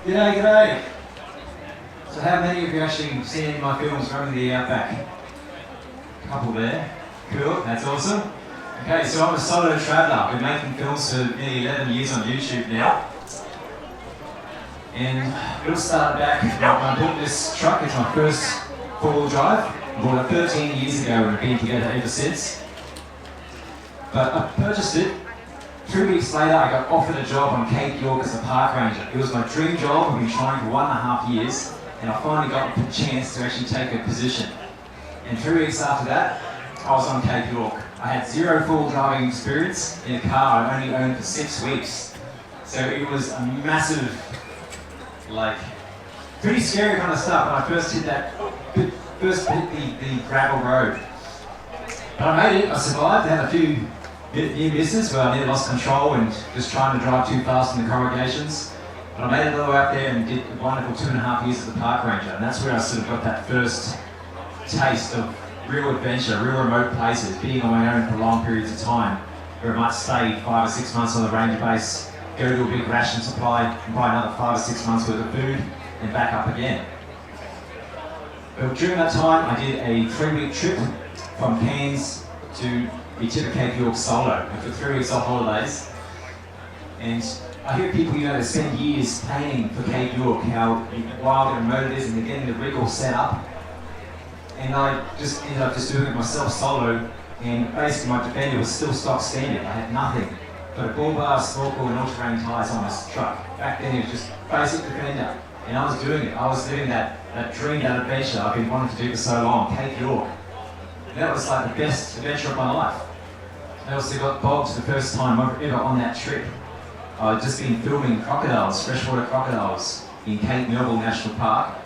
G'day, g'day. So how many of you actually seen any of my films running the Outback? A couple there. Cool, that's awesome. Okay, so I'm a solo traveller. I've been making films for nearly 11 years on YouTube now. And it all started back when I bought this truck. It's my first four-wheel drive. I bought it 13 years ago and I've been together ever since. But I purchased it. 3 weeks later, I got offered a job on Cape York as a park ranger. It was my dream job. I've been trying for 1.5 years, and I finally got the chance to actually take a position. And 3 weeks after that, I was on Cape York. I had zero full driving experience in a car I only owned for 6 weeks. So it was a massive, pretty scary kind of stuff when I first hit the gravel road. But I made it, I survived, I had a few near misses where I nearly lost control and just trying to drive too fast in the corrugations. But I made it all the way up there and did a wonderful 2.5 years as a park ranger, and that's where I sort of got that first taste of real adventure, real remote places, being on my own for long periods of time, where I might stay 5 or 6 months on the ranger base, go to a big ration supply, and buy another 5 or 6 months worth of food, and back up again. But during that time, I did a 3-week trip from Cairns to the tip of Cape York solo. I took 3 weeks off holidays, and I hear people, they spend years planning for Cape York, how wild and remote it is, and they're getting the rig all set up. And I just ended up doing it myself solo, and basically my Defender was still stock standard. I had nothing but a bull bar, snorkel, and all-terrain tyres on this truck. Back then it was just basic Defender, and I was doing it. I was doing that dream, that adventure I've been wanting to do for so long, Cape York. And that was like the best adventure of my life. I also got bogged for the first time ever on that trip. I'd just been filming crocodiles, freshwater crocodiles, in Cape Melville National Park.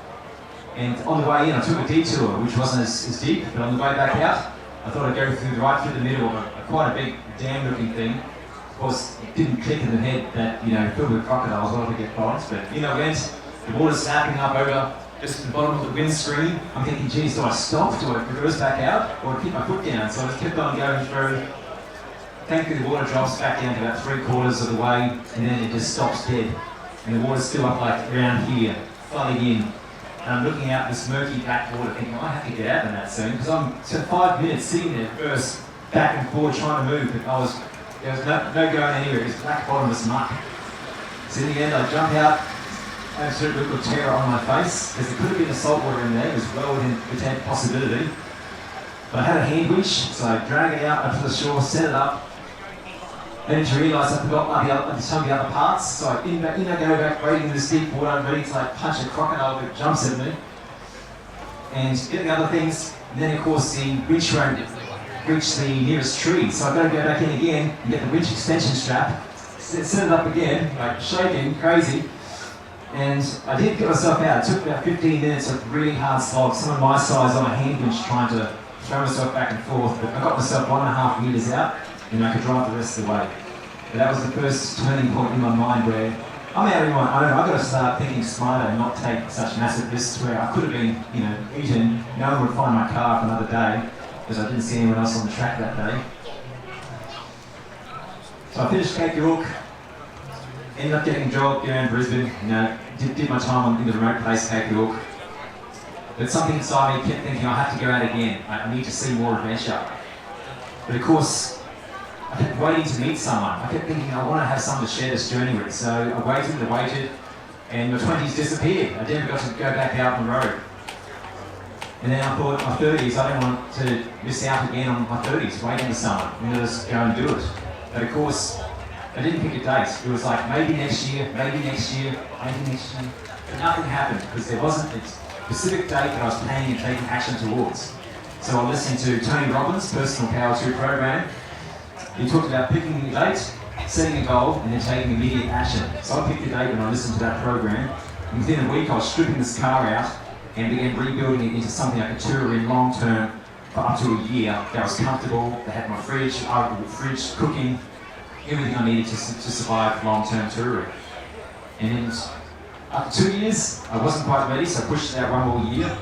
And on the way in, I took a detour, which wasn't as deep, but on the way back out, I thought I'd go right through the middle of quite a big dam-looking thing. Of course, it didn't click in the head that, filled with crocodiles, what if I get bogged? But in I went, the water's snapping up over just at the bottom of the windscreen. I'm thinking, geez, do I stop? Do I reverse back out? Or keep my foot down? So I just kept on going through. Thankfully, the water drops back down to about 3/4 of the way, and then it just stops dead. And the water's still up around here, flooding in. And I'm looking out this murky black water thinking, I have to get out of that soon, because I'm 5 minutes sitting there first, back and forth trying to move, but there was no going anywhere. It was black bottomless muck. So in the end, I jump out, absolute little terror on my face, because there could have been a salt water in there. It was well within the possibility. But I had a hand winch, so I drag it out up to the shore, set it up. Then to realise I forgot some of the other parts, so in I go back, wading in this deep water, ready to punch a crocodile that jumps at me, and get the other things. And then of course the winch won't reach the nearest tree, so I've got to go back in again and get the winch extension strap, set it up again, shaking, crazy. And I did get myself out. It took about 15 minutes of really hard slogs, some of my size on a hand winch, trying to throw myself back and forth, but I got myself 1.5 meters out, and I could drive the rest of the way. But that was the first turning point in my mind where I'm out on my own. I've got to start thinking smarter and not take such massive risks where I could have been, eaten. No one would find my car for another day because I didn't see anyone else on the track that day. So I finished Cape York, ended up getting a job here in Brisbane. Did my time in the remote place, Cape York. But something inside me kept thinking, I have to go out again. I need to see more adventure. But of course, I kept waiting to meet someone. I kept thinking, I want to have someone to share this journey with. So I waited, and my 20s disappeared. I never got to go back out on the road. And then I thought, my 30s, I don't want to miss out again on my 30s, waiting for someone. I'm going to just go and do it. But of course, I didn't pick a date. It was like, maybe next year, maybe next year, maybe next year. But nothing happened, because there wasn't a specific date that I was planning and taking action towards. So I listened to Tony Robbins' Personal Power 2 program. He talked about picking a date, setting a goal, and then taking immediate action. So I picked a date when I listened to that program. And within a week, I was stripping this car out and began rebuilding it into something I could tour in long term for up to a year. That was comfortable, that had my fridge, cooking, everything I needed to survive long-term touring. And after 2 years, I wasn't quite ready, so I pushed it out one more year.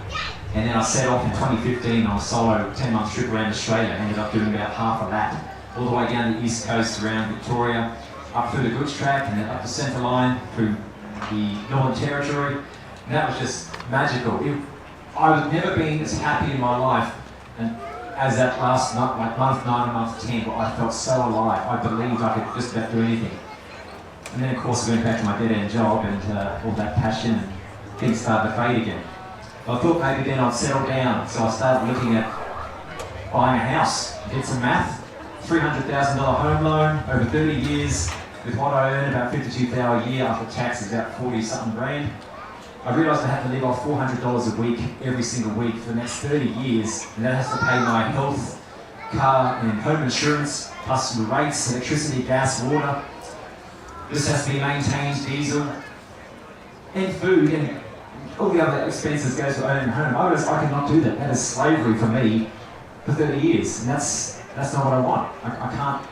And then I set off in 2015 on a solo 10-month trip around Australia. I ended up doing about half of that, all the way down the east coast around Victoria, up through the goods track and then up the centre line through the Northern Territory, and that was just magical. I've never been as happy in my life and as that last month, like month 9 and month 10, where I felt so alive. I believed I could just about do anything. And then of course I went back to my dead-end job and all that passion and things started to fade again. I thought maybe then I'd settle down, so I started looking at buying a house. Did some math, $300,000 home loan over 30 years, with what I earn, about $52,000 a year after tax, is about 40-something grand. I realised I had to live off $400 a week every single week for the next 30 years, and that has to pay my health, car and home insurance, plus the rates, electricity, gas, water. This has to be maintained, diesel, and food, and all the other expenses go to owning a home. I cannot do that. That is slavery for me for 30 years, and that's not what I want. I can't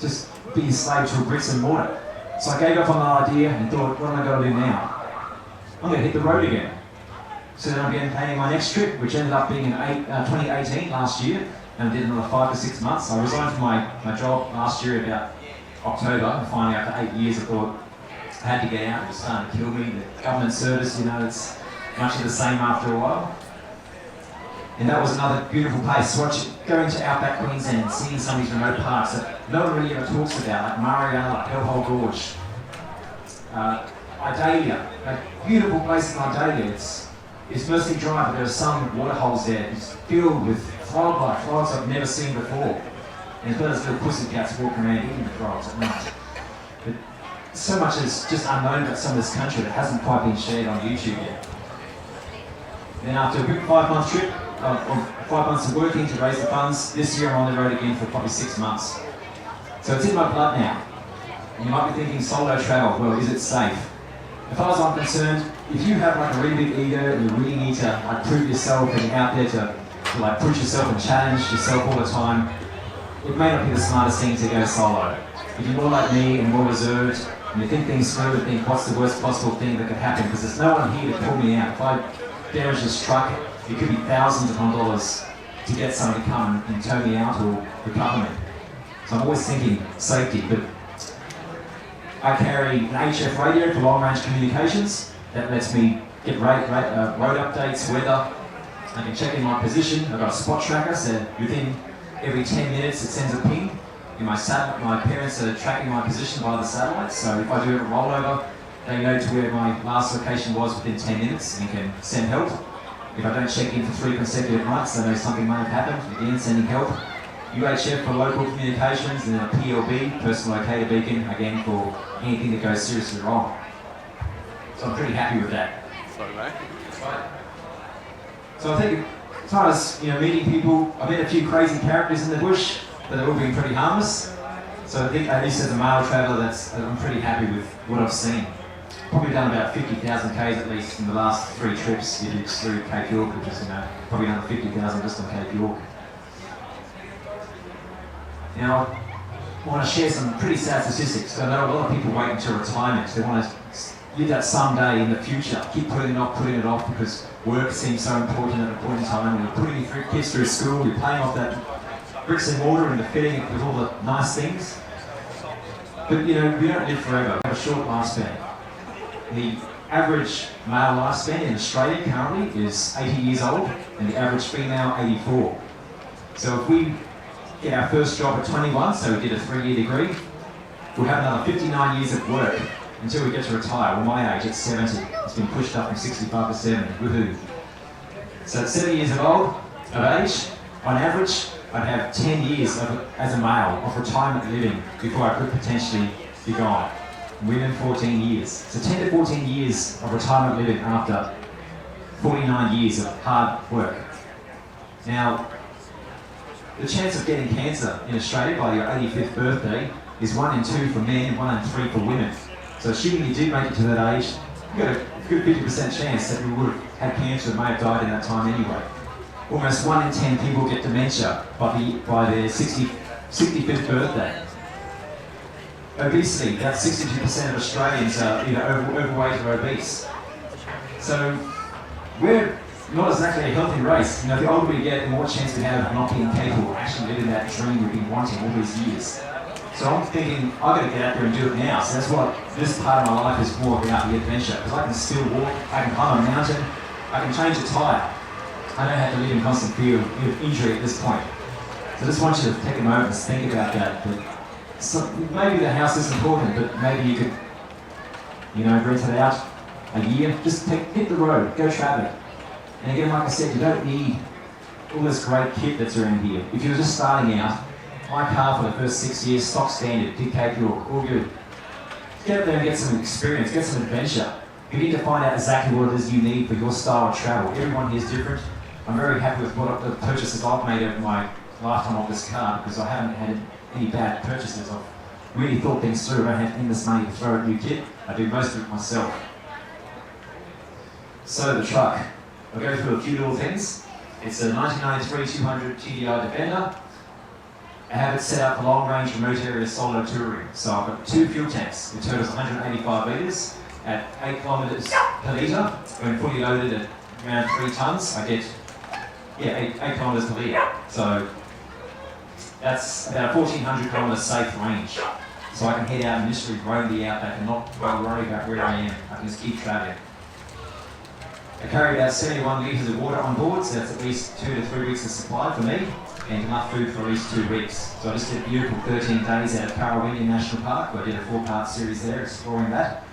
just be a slave to bricks and mortar. So I gave up on the idea and thought, what am I going to do now? I'm going to hit the road again. So then I began planning my next trip, which ended up being in 2018, last year, and I did another 5 to 6 months. I resigned from my job last year about October, and finally after 8 years I thought I had to get out. It was starting to kill me. The government service, it's much of the same after a while. And that was another beautiful place. Going to Outback, Queensland and seeing some of these remote parks that no one really ever talks about, like Mariana, like Hellhole Gorge. Idalia, a beautiful place in Idalia. It's mostly dry, but there are some waterholes there. It's filled with frog life, frogs I've never seen before. And as well as little pussycats walking around eating the frogs at night. But so much is just unknown about some of this country that hasn't quite been shared on YouTube yet. Then after a good 5-month trip, 5 months of working to raise the funds, this year I'm on the road again for probably 6 months. So it's in my blood now. And you might be thinking, solo travel, well, is it safe? As far as I'm concerned, if you have like a really big ego and you really need to prove yourself and you're out there to push yourself and challenge yourself all the time, it may not be the smartest thing to go solo. If you're more like me and more reserved, and you think things through and think what's the worst possible thing that could happen, because there's no one here to pull me out. If I damage this truck, it could be thousands upon dollars to get someone to come and tow me out or recover me. So I'm always thinking safety, but I carry an HF radio for long-range communications. That lets me get road updates, weather. I can check in my position. I've got a spot tracker, so within every 10 minutes it sends a ping. My parents are tracking my position via the satellite, so if I do a rollover, they know to where my last location was within 10 minutes and can send help. If I don't check in for 3 consecutive nights, they know something may have happened, again sending help. UHF for local communications, and then a PLB, personal locator beacon, again for anything that goes seriously wrong. So I'm pretty happy with that. Sorry, mate. Right. So I think as far as meeting people, I've met a few crazy characters in the bush, but they've all been pretty harmless. So I think at least as a male traveller, I'm pretty happy with what I've seen. Probably done about 50,000 Ks at least in the last 3 trips, if you exclude Cape York, which is probably another 50,000 just on Cape York. Now, I want to share some pretty sad statistics. I know a lot of people wait until retirement. They want to live that someday in the future. Keep putting it off because work seems so important at a point in time. You're putting your kids through school, you're paying off that bricks and mortar and filling it with all the nice things. But we don't live forever. We have a short lifespan. The average male lifespan in Australia currently is 80 years old, and the average female 84. So if we get our first job at 21, so we did a 3-year degree, we'll have another 59 years of work until we get to retire. Well, my age, it's 70. It's been pushed up from 65 to 70. Woohoo. So at 70 years of age, on average, I'd have 10 years as a male of retirement living before I could potentially be gone. Women, 14 years. So 10 to 14 years of retirement living after 49 years of hard work. Now, the chance of getting cancer in Australia by your 85th birthday is 1 in 2 for men, 1 in 3 for women. So assuming you did make it to that age, you've got a good 50% chance that you would have had cancer and may have died in that time anyway. Almost 1 in 10 people get dementia by their 65th birthday. Obesity, that's 62% of Australians are either overweight or obese. So we're not exactly a healthy race. The older we get, the more chance we have of not being capable of actually living that dream we've been wanting all these years. So I'm thinking, I've got to get out there and do it now. So that's what this part of my life is more about, the adventure. Because I can still walk, I can climb a mountain, I can change a tyre. I don't have to live in constant fear of injury at this point. So I just want you to take a moment and think about that. So maybe the house is important, but maybe you could, rent it out a year. Just hit the road, go travel. And again, like I said, you don't need all this great kit that's around here. If you're just starting out, my car for the first 6 years, stock standard, did Cape York, all good. Get up there and get some experience, get some adventure. You need to find out exactly what it is you need for your style of travel. Everyone here is different. I'm very happy with what the purchases I've made over my lifetime of this car because I haven't had any bad purchases. I've really thought things through. I don't have endless money to throw at new kit. I do most of it myself. So the truck. I'll go through a few little things. It's a 1993 200 TDI Defender. I have it set up for long-range remote area solo touring. So I've got 2 fuel tanks. It totals 185 litres at 8 kilometres per litre. When fully loaded at around 3 tonnes, I get 8 kilometres per litre. So that's about a 1,400 kilometre safe range. So I can head out and initially roam the Outback and not worry about where I am. I can just keep travelling. I carry about 71 litres of water on board, so that's at least 2 to 3 weeks of supply for me, and enough food for at least 2 weeks. So I just did a beautiful 13 days out of Karawinga National Park, where I did a 4-part series there, exploring that.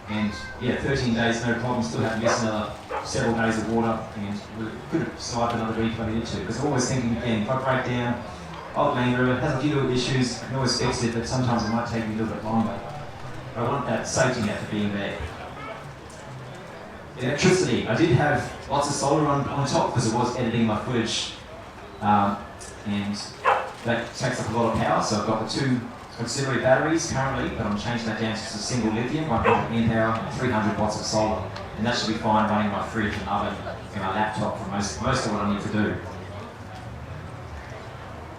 And 13 days, no problem, still have to miss another several days of water, and we could have survived another week if I needed to. Because I'm always thinking, again, if I break down, old Land Rover has a few little issues, I can always fix it, but sometimes it might take me a little bit longer. But I want that safety net for being there. Electricity. I did have lots of solar on top because I was editing my footage, and that takes up a lot of power. So I've got the 2 auxiliary batteries currently, but I'm changing that down to just a single lithium, 100 amp hour, and 300 watts of solar, and that should be fine running my fridge and oven and my laptop for most of what I need to do.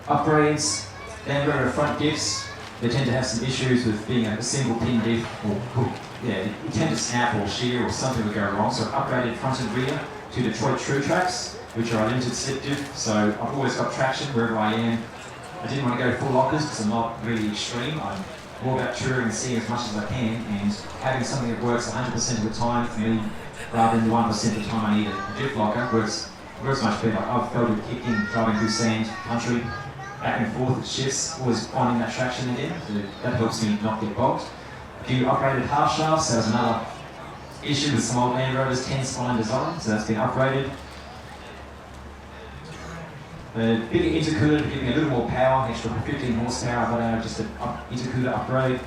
Upgrades. Land Rover front diffs. They tend to have some issues with being a single pin diff or hook. You tend to snap or shear or something would go wrong. So I've upgraded front and rear to Detroit True Tracks, which are a limited slip diff. So I've always got traction wherever I am. I didn't want to go full lockers because I'm not really extreme. I'm more about touring and seeing as much as I can, and having something that works 100% of the time for me, rather than the 1% of the time I need a diff locker, works much better. I've felt it kicking, driving through sand, country, back and forth, it shifts, always finding that traction again. So that helps me not get bogged. A few upgraded half shafts, that was another issue with some old Land Rovers, 10 spline design, so that's been upgraded. The bigger intercooler to give me a little more power, extra 15 horsepower, I've got out just an intercooler upgrade.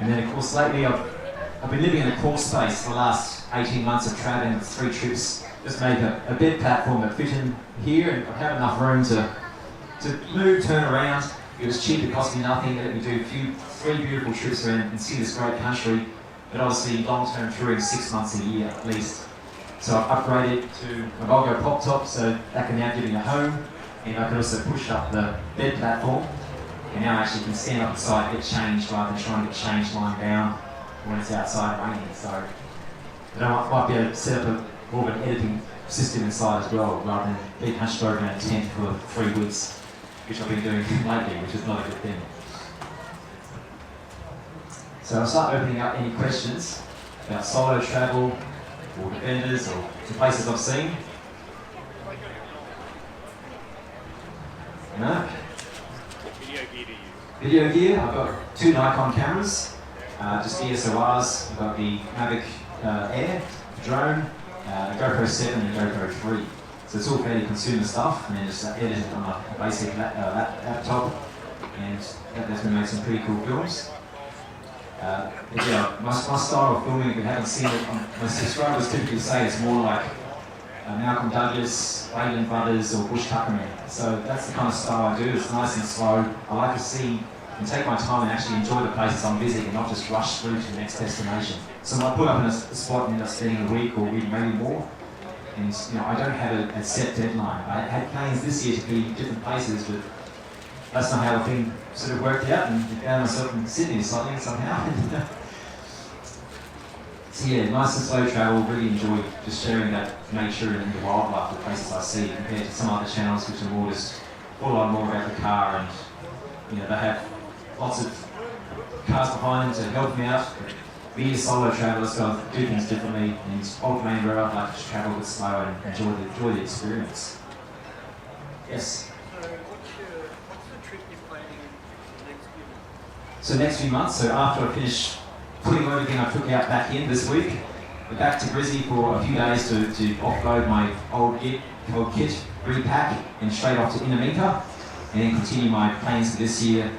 And then of course lately I've been living in a crawl space for the last 18 months of travelling with 3 trips. Just made a bed platform that fit in here, and I have enough room to move, turn around. It was cheap, it cost me nothing. Let me do 3 beautiful trips around and see this great country. But obviously long-term touring, 6 months a year at least. So I've upgraded to a Volvo pop top, so that can now give me a home. And I can also push up the bed platform. And now I actually can stand up inside, get changed rather than trying to get changed lying down when it's outside raining. So but I might be able to set up more of an editing system inside as well, rather than being hunched over in a tent for 3 weeks, which I've been doing lately, which is not a good thing. So I'll start opening up any questions about solo travel, or defenders, or the places I've seen. No? Video gear to use? Video gear, I've got 2 Nikon cameras, just DSLRs. I've got the Mavic Air, drone, GoPro 7 and GoPro 3. So it's all fairly consumer stuff, and then just edited on a basic laptop, and that's been made some pretty cool films. My style of filming, if you haven't seen it, my subscribers typically say it's more like Malcolm Douglas, Wayland Brothers, or Bush Tuckerman. So that's the kind of style I do. It's nice and slow. I like to see and take my time and actually enjoy the places I'm visiting and not just rush through to the next destination. So I put up in a spot and end up spending a week or maybe more. And I don't have a set deadline. I had plans this year to be different places, but that's not how the thing sort of worked out, and I found myself in Sydney or something somehow. So yeah, nice and slow travel, really enjoy just sharing that nature and the wildlife, the places I see, compared to some other channels which are more just all on more about the car, and they have lots of cars behind them to help me out. Being a solo traveller, so I do things differently, and ultimately where I'd like to travel a bit slower and enjoy the experience. Yes? So what's the trip you're planning for the next few months? So next few months, so after I finish putting everything I took out back in this week, we're back to Brizzy for a few days to offload my old kit, repack, and straight off to Inaminka, and then continue my plans for this year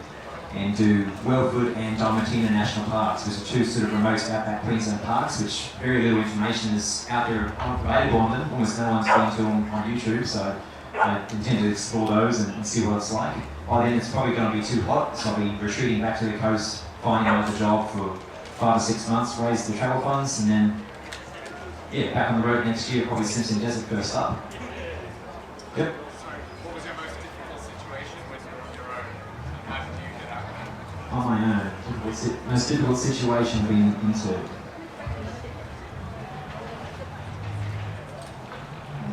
and do Wellfoot and Diamantina National Parks, which are two sort of remote outback Queensland parks, which very little information is out there available on them. Almost no one's been to them on YouTube, so I intend to explore those and see what it's like. By then it's probably going to be too hot, so I'll be retreating back to the coast, finding another job for 5 or 6 months, raise the travel funds, and then back on the road next year, probably Simpson Desert first up. Yep. What was your most difficult situation when you were on your own? How did you get out of it? On my own, most difficult situation being into.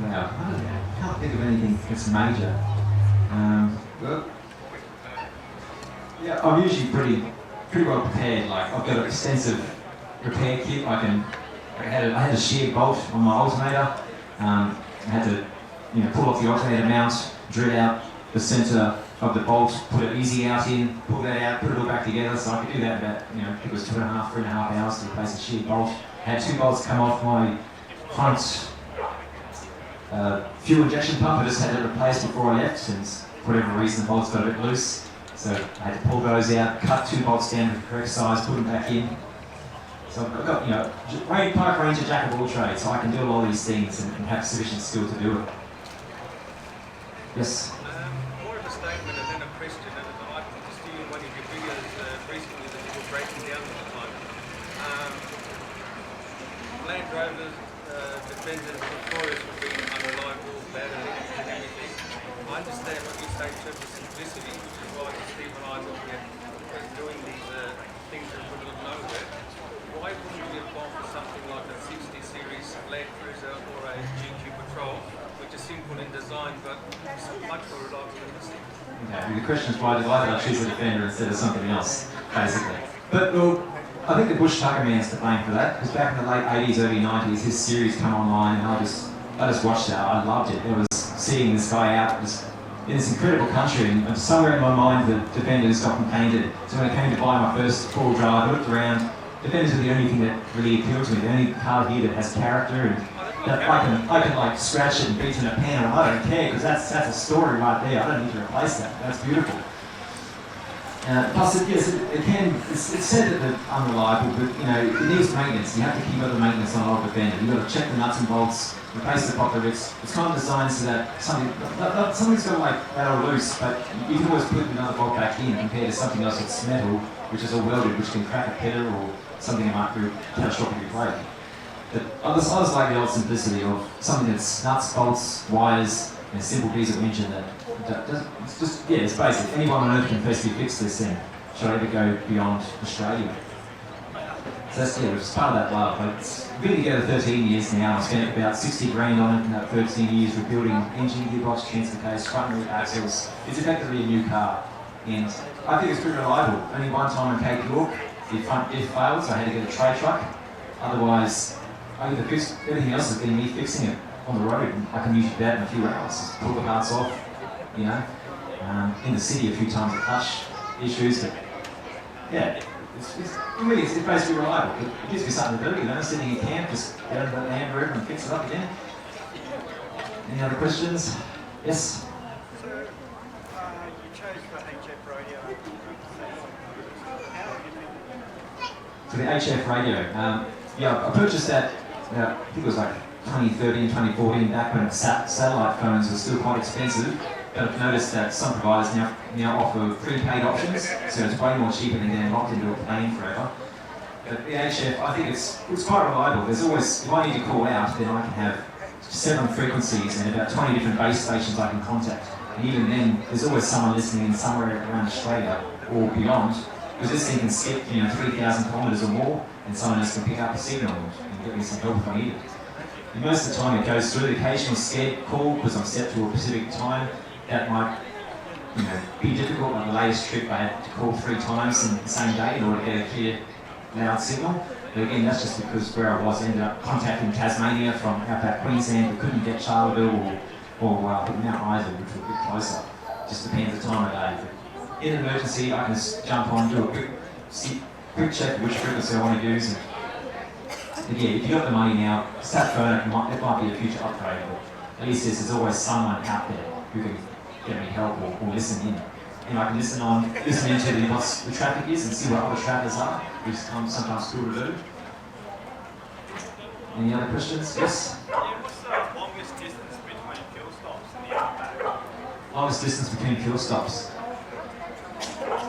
Wow, I can't think of anything that's major. I'm usually pretty well prepared. Like I've got an extensive repair kit. I had a shear bolt on my alternator. I had to pull off the alternator mount, drill out the centre of the bolt, put it easy out in, pull that out, put it all back together. So I could do that about, I think it was 2.5, 3.5 hours to replace a shear bolt. I had 2 bolts come off my front fuel injection pump. I just had it replaced before I left, and for whatever reason the bolts got a bit loose. So I had to pull those out, cut 2 bolts down to the correct size, put them back in. So I've got, park ranger, jack of all trades, so I can do a lot of these things and have sufficient skill to do it. Yes? More of a statement and then a question, and I just see in one of your videos recently that you were breaking down all the time. Land Rovers, defenders, notorious for being unreliable, bad and everything. I understand what you say in terms of simplicity, which is why Steve and I look at doing these things that we're not nowhere. Why wouldn't you apply for something like a 60 series Land Cruiser or a GQ Patrol, which is simple in design but much more reliable than this thing? Okay, the question is why did I choose a Defender instead of something else, basically. But well, I think the Bush Tucker man's to blame for that, because back in the late 80s, early 90s, his series come online and I just watched it. I loved it. It was seeing this guy out just in this incredible country, and somewhere in my mind the Defenders got painted. So when I came to buy my first four-wheel drive, I looked around. Defenders are the only thing that really appealed to me. The only car here that has character, and that I can like scratch it and beat it in a pan. I don't care, because that's a story right there. I don't need to replace that. That's beautiful. Plus, it's said that they're unreliable, but it needs maintenance. You have to keep up the maintenance on an old Defender. You've got to check the nuts and bolts, replace the popper bits. It's kind of designed so that something's got like rattle loose, but you can always put another bolt back in compared to something else that's metal, which is all welded, which can crack a pedal or something that might be catastrophically break. But I just like the old simplicity of something that's nuts, bolts, wires, and a simple diesel engine that it's just, it's basic. Anyone on earth can firstly fix this thing. Should I ever go beyond Australia? So that's, it's part of that love. Like, it's been together 13 years now. I spent about 60 grand on it in that 13 years rebuilding engine, gearbox, transfer case, front and rear axles. It's effectively a new car. And I think it's pretty reliable. Only one time in Cape York, the front diff failed, so I had to get a tray truck. Otherwise, I either fixed, everything else has been me fixing it on the road. And I can use that in a few hours. Just pull the parts off, in the city a few times at clutch issues, but it's basically reliable. It gives me something to do, sitting in camp, just get under the Land Rover and fix it up again. Any other questions? Yes? So, you chose the HF radio. How did you think? For the HF radio, I purchased that, I think it was like 2013, 2014, back when satellite phones were still quite expensive. But I've noticed that some providers now offer prepaid options, so it's way more cheaper than getting locked into a plane forever. But the HF, I think it's quite reliable. There's always, if I need to call out, then I can have 7 frequencies and about 20 different base stations I can contact. And even then, there's always someone listening in somewhere around Australia or beyond, because this thing can skip 3,000 kilometres or more, and someone else can pick up a signal and get me some help if I need it. And most of the time it goes through. The occasional scared call, because I'm set to a specific time, that might be difficult. On the latest trip, I had to call 3 times in the same day in order to get a clear, loud signal. But again, that's just because where I was, I ended up contacting Tasmania from Outback Queensland. We couldn't get Charleville or Mount Isa, which were a bit closer. Just depends the time of day. But in an emergency, I can just jump on, do a quick check which frequency I want to use. But yeah, if you've got the money now, sat phone, it might be a future upgrade. But at least there's always someone out there who can get me help or listen in. I can listen into what the traffic is and see what other travelers are, which is sometimes cool to do. Any other questions? Yes? What's the longest distance between fuel stops in the Outback? Longest distance between fuel stops.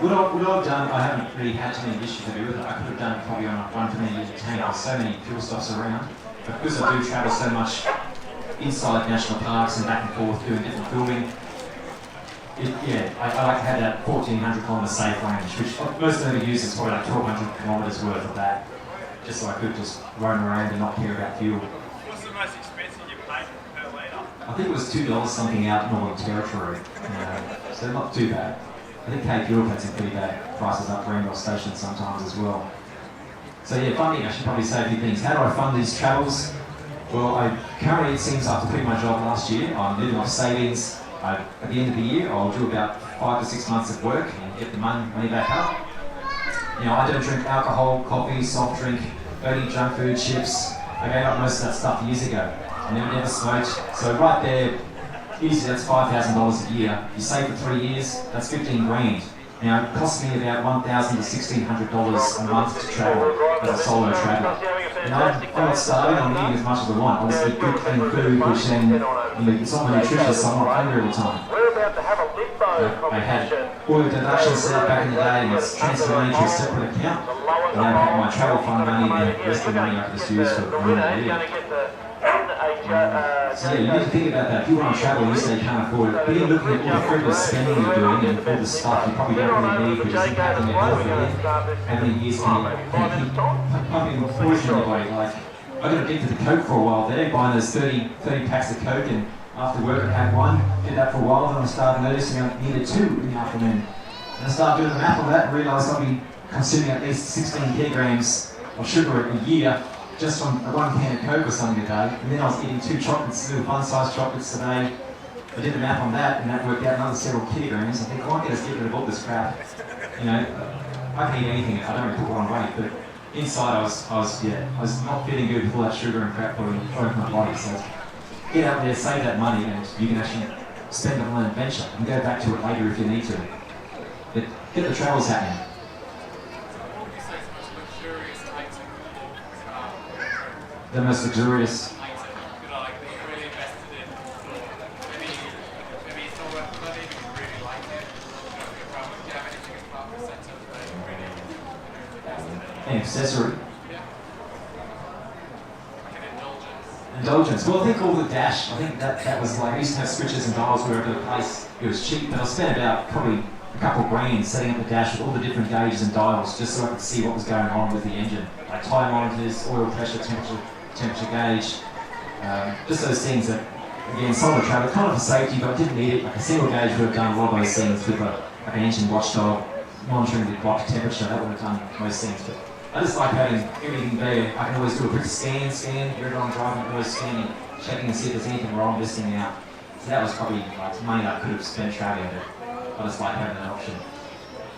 What I've done, I haven't really had too many issues to do with it. I could have done it probably on a 1 for many tank. There's so many fuel stops around. But because I do travel so much inside national parks and back and forth doing different filming, I like to have that 1,400 kilometre safe range, which most of them use is probably like 1,200 kilometres worth of that, just so I could just roam around and not care about fuel. What's the most expensive you paid per litre? I think it was $2 something out in Northern Territory, so not too bad. I think Cape York had some pretty bad prices up Randolph Station sometimes as well. So yeah, funding, I should probably say a few things. How do I fund these travels? Well, currently it seems after quitting my job last year, I'm living off savings. At the end of the year, I'll do about 5 to 6 months of work and get the money back up. I don't drink alcohol, coffee, soft drink, don't eat junk food, chips. I gave up most of that stuff years ago. I never smoked. So right there, easy, that's $5,000 a year. You save for 3 years, that's 15 grand. Now, it costs me about $1,000 to $1,600 a month to travel as a solo traveller. And I'm not starving, I'm eating as much as I want. I just eat good, clean food, which then, it's not nutritious, so I'm not hungry all the time. I had oil deductions set up back in the day, and it's transferred money to a separate account. And I have my travel fund money, and the rest of the money I can just use for living. So yeah, you need to think about that. If you want to travel, you say you can't afford it. Be looking at all the frivolous spending you're doing and all the stuff you probably don't really need, which is impacting your health again. How many years can you keep pumping poison in your body? Like, I got addicted to Coke for a while there, buying those 30 packs of Coke, and after work I had one, did that for a while, then I started noticing I needed 2 in the afternoon. And I started doing the math on that and realised I'd be consuming at least 16 kilograms of sugar a year just from 1 can of Coke or something a day. And then I was eating 2 chocolates, little fun-sized chocolates a day. I did the math on that, and that worked out another several kilograms. I think, I get us get rid of all this crap. I can eat anything, I don't really put on weight, but inside I was not feeling good with all that sugar and crap going my body. So get out there, save that money, and you can actually spend it on an adventure. You can go back to it later if you need to. But get the travels happening. What would you say is the most luxurious item of the car? The most luxurious. Item, that you really invested in. Maybe it's not worth the money, but you really like it. Do you have anything as part of the setup that you really invested in? An accessory. Yeah. Like an indulgence. Indulgence. Well, I think all the dash, I think that was like, I used to have switches and dials wherever the place, it was cheap, but I spent about probably a couple of grand setting up the dash with all the different gauges and dials just so I could see what was going on with the engine. Like tyre monitors, oil pressure, temperature gauge, just those things that, again, solo travel, kind of for safety, but I didn't need it. Like a single gauge would have done a lot of those things with like an engine watchdog, monitoring the clock temperature, that would have done most things. But I just like having everything there. I can always do a quick scan, every time I'm driving, I'm always scanning, checking and see if there's anything wrong, missing out. So that was probably like money I could have spent traveling, but I just like having that option.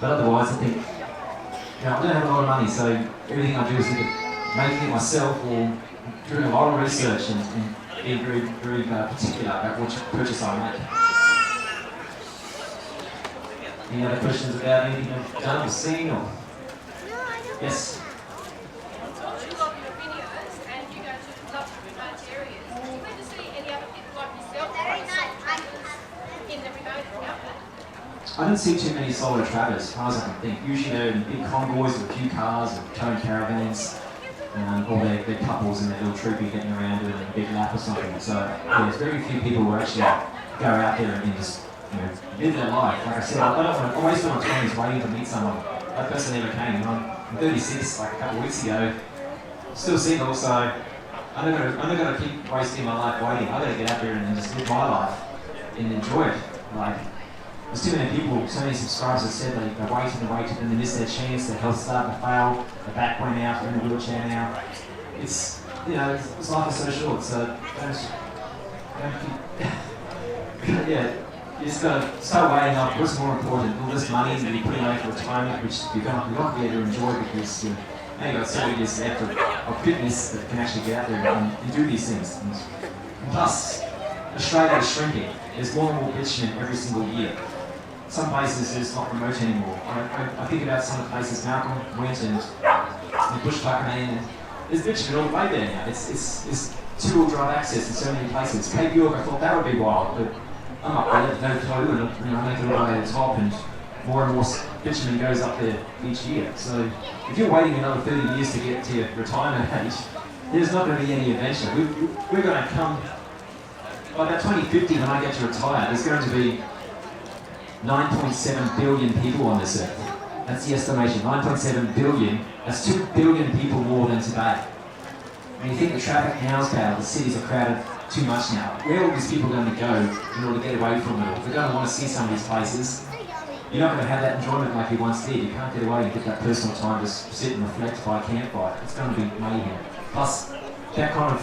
But otherwise, I think, I don't have a lot of money, so everything I do is either making it myself or doing a lot of research and being very, very particular about which purchase I make. Any other questions about anything you've done or seen? Or? Yes? I watch a lot of your videos and you go to lots of remote areas. Do you ever see any other people like yourself in the remote outback? I don't see too many solo travelers, as far as I can think. Usually they're in big convoys with a few cars or towing caravans, or they're couples and they're little troopy getting around doing a big lap or something. So there's very few people who actually go out there and just live their life. Like I said, I don't want to waste my 20s waiting to meet someone. That person never came. I'm 36, like a couple of weeks ago, still single, so I'm not going to keep wasting my life waiting. I've got to get out there and just live my life and enjoy it. Like, there's too many people, so many subscribers that said they waited and waited and they missed their chance, their health started to fail, the back went out, they're in a wheelchair now. It's, you know, it's life is so short, so yeah, you just gotta start weighing up what's more important, all this money that you're putting away for retirement, which you're not be able to enjoy because you've got 7 years left of fitness that can actually get out there and do these things. And plus, Australia is shrinking. There's more and more bitumen every single year. Some places it's not remote anymore. I think about some of the places Malcolm went and the bush tucker man, and there's bitumen all the way there now. It's two-wheel drive access in so many places. Cape York, I thought that would be wild, but I'm up there, no clue, and I make it all the way to the top, and more bitumen goes up there each year. So if you're waiting another 30 years to get to your retirement age, there's not going to be any adventure. We're going to come, by about 2050 when I get to retire, there's going to be 9.7 billion people on this earth. That's the estimation, 9.7 billion. That's 2 billion people more than today. And you think the traffic now is bad, the cities are crowded too much now. Where are all these people going to go in order to get away from it all? They're going to want to see some of these places. You're not going to have that enjoyment like you once did. You can't get away and get that personal time to sit and reflect by a campfire. It's going to be mayhem. Plus, that kind of,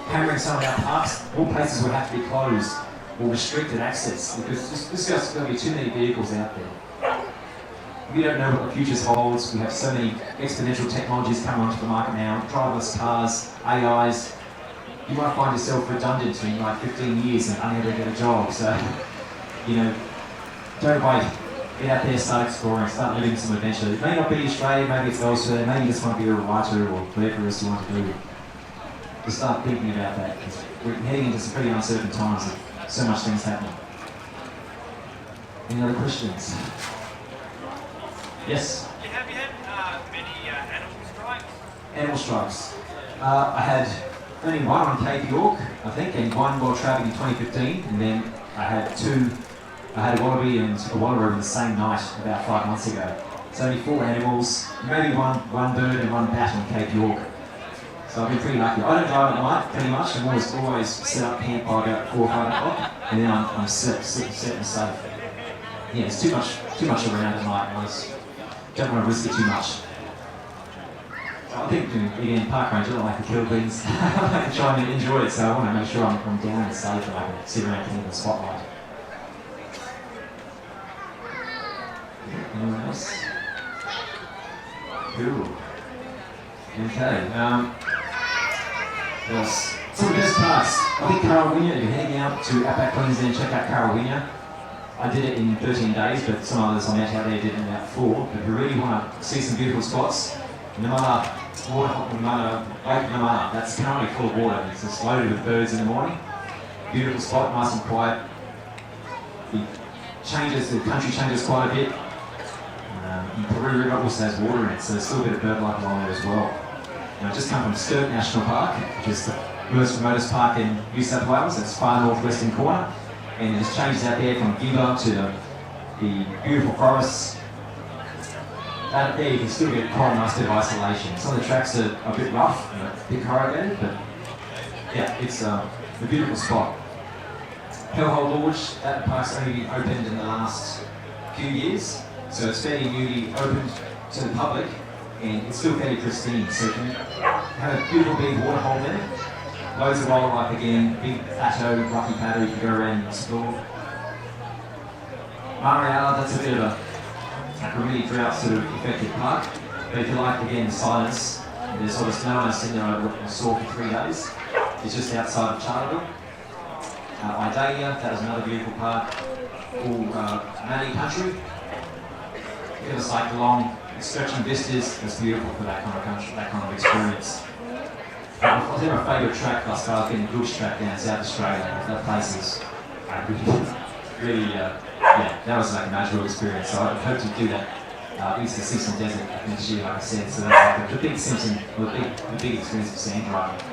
hammering some of our parks, all places will have to be closed or restricted access because there's just going to be too many vehicles out there. We don't know what the future holds. We have so many exponential technologies coming onto the market now, driverless cars, AIs. You might find yourself redundant in like 15 years and unable to get a job. So, don't wait. Get out there, start exploring, start living some adventure. It may not be Australia, maybe it's elsewhere, maybe you just want to be a writer or whatever else you want to do. Just start thinking about that because we're heading into some pretty uncertain times and so much things happening. Any other questions? Yes? Have you had many animal strikes? Animal strikes. I had only one on Cape York, I think, and one while travelling in 2015, and then I had a wallaby and a wallaroo in the same night about 5 months ago. So only 4 animals, maybe one bird and one bat on Cape York. So I've been pretty lucky. I don't drive at night, pretty much. I'm always set up camp by about 4 or 5 o'clock, and then I'm set and safe. Yeah, it's too much around at night. I just don't want to risk it too much. So I think, again, park ranger, I like to kill things. I like to try and enjoy it, so I want to make sure I'm down and safe and I can sit around in the spotlight. Anyone else? Cool. Okay. Some of the best parts. I think Carolina, if you're heading out to Outback Queensland, check out Carolina. I did it in 13 days, but some others I met out there did it in about 4. But if you really want to see some beautiful spots, Namara, Lake Namara, that's currently full of water. It's just loaded with birds in the morning. Beautiful spot, nice and quiet. The country changes quite a bit. Peru River also has water in it, so there's still a bit of bird life along there as well. Now, I just come from Sturt National Park, which is the most remotest park in New South Wales. It's far northwestern corner, and it just changes out there from Giba to the beautiful forests. Out there, you can still get quite a nice bit of isolation. Some of the tracks are a bit rough and a bit corrugated, but yeah, it's a beautiful spot. Hellhole Lodge, that park's only opened in the last few years. So it's fairly newly opened to the public, and it's still fairly pristine. So you can have a beautiful big waterhole there, loads of wildlife again, big plateau, rocky plateau you can go around and explore. Mariala, that's a bit of a really drought sort of affected park, but if you like again silence, there's sort of snow and ice in there I saw for 3 days. It's just outside of Charleville. Idalia, that was another beautiful park, all Mallee country. It's like long stretching vistas. That's beautiful for that kind of country, that kind of experience. I think my favourite track last night, I've been Bush track down in South Australia. That place is really, that was like a magical experience. So I hope to do that at least the Simpson Desert next year, like I said. So that's like the big Simpson, or the big experience of sand driving.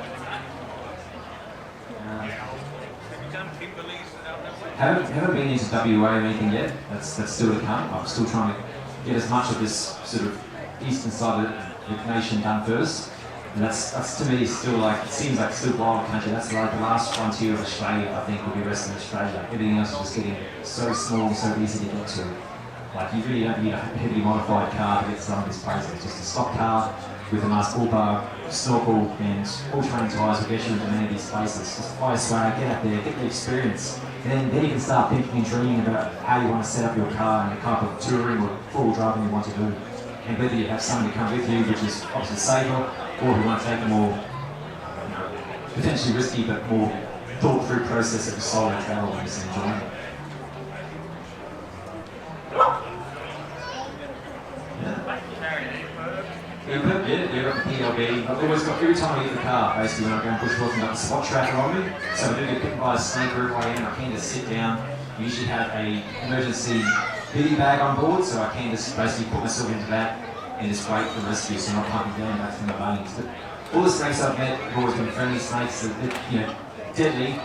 Haven't been into WA or anything yet. That's still to come. I'm still trying to get as much of this sort of eastern side of the nation done first. And that's to me still like, it seems like still wild country. That's like the last frontier of Australia, I think, would be Western Australia. Everything else is just getting so small, so easy to get to. Like, you really don't need a heavily modified car to get to some of these places. Just a stock car with a nice bull bar, snorkel, and all-terrain tyres will get you into many of these places. Just fly swag, get up there, get the experience. And then you can start thinking and dreaming about how you want to set up your car and the type of touring or full driving you want to do. And whether you have somebody come with you, which is obviously safer, or if you want to take a more potentially risky but more thought-through process of solo travel and just enjoying it. Yeah, you've got the PLB. I've always got, every time I leave the car, basically when I go and bushwalking, I've got the spot tracker on me. So if I do get bitten by a snake or if I am, I can just sit down. I usually have a emergency biddy bag on board, so I can just basically put myself into that and just wait for rescue, so I'm not pumping down back from the veins. But all the snakes I've met have always been friendly snakes, that, deadly,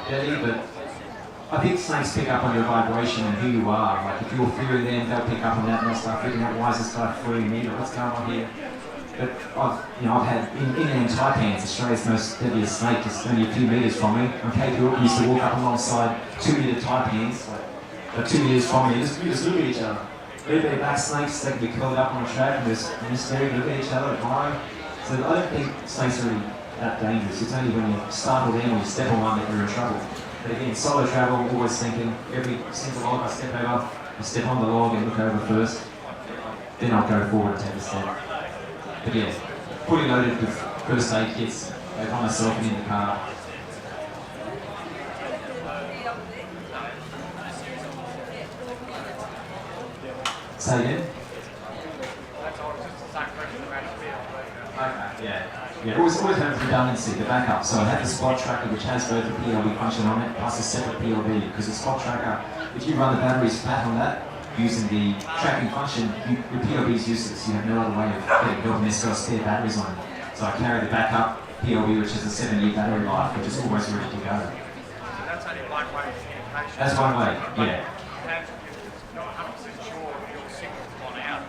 but I think snakes pick up on your vibration and who you are. Like if you're fearing them, they'll pick up on that and they'll start figuring out why is this guy fearing me, or what's going on here. But I've had in taipans, Australia's most deadliest snake, just only a few metres from me. On Cape York, we used to walk up alongside 2-metre taipans, like 2 metres from me, we just look at each other. Very black snakes, they can be curled up on a track and just stare, look at each other, admire. So I don't think snakes are really that dangerous. It's only when you startle them or you step on one that you're in trouble. But again, solo travel, always thinking, every single log I step over, I step on the log and look over first. Then I'll go forward and take a step. But yeah, fully loaded with first aid kits, both on myself and in the car. Say again? Okay, yeah. Always have redundancy, the backup. So I have the spot tracker which has both the PLB function on it plus a separate PLB, because the spot tracker, if you run the batteries flat on that, using the tracking function, your PLB is useless. You have no other way of getting help unless you've got spare batteries on it. So I carry the backup PLB, which has a 7-year battery life, which is almost ready to go. So that's only one way of communication. That's one way, yeah. Not 100% sure your signal's gone out.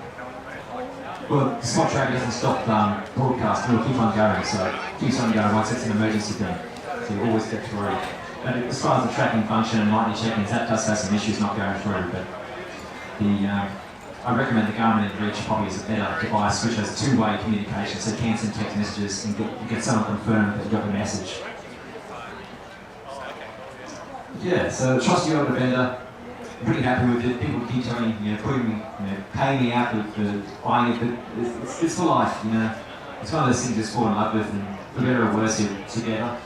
Well, the spot tracker doesn't stop broadcasting, it'll keep on going, so it keeps on going once it's an emergency thing. So you always get through. But as far as the tracking function and nightly check-ins, that does have some issues not going through, but I recommend the Garmin Reach probably is a better device which has two-way communication, so you can send text messages and get someone confirmed that you got the message. Yeah, so trust you over the vendor. I'm pretty happy with it. People keep telling me, paying me out for buying it, but it's for life, It's one of those things you just fall in love with, and for better or worse, you're together.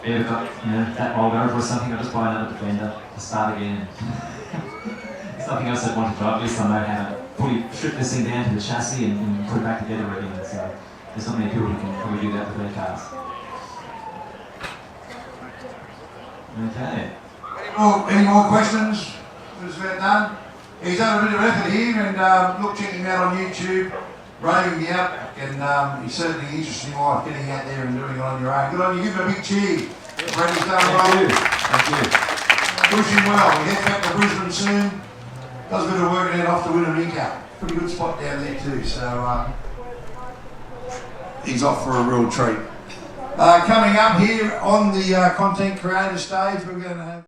If you ever got, that old over or something, I'll just buy another Defender to start again. There's nothing else I'd want to drive, at least I know how to fully strip this thing down to the chassis and put it back together again. So there's not many people who can probably do that with their cars. Okay. Any more questions? Was that done? He's done a bit of effort here, and look, check him out on YouTube, raving the Outback, and he's certainly interested in life, getting out there and doing it on your own. Good on you, give him a big cheer. Brady's done well. Thank you. Pushing well. He heads back to Brisbane soon. Does a bit of work and then off to Winnemucca. Pretty good spot down there too, so he's off for a real treat. Coming up here on the content creator stage, we're going to have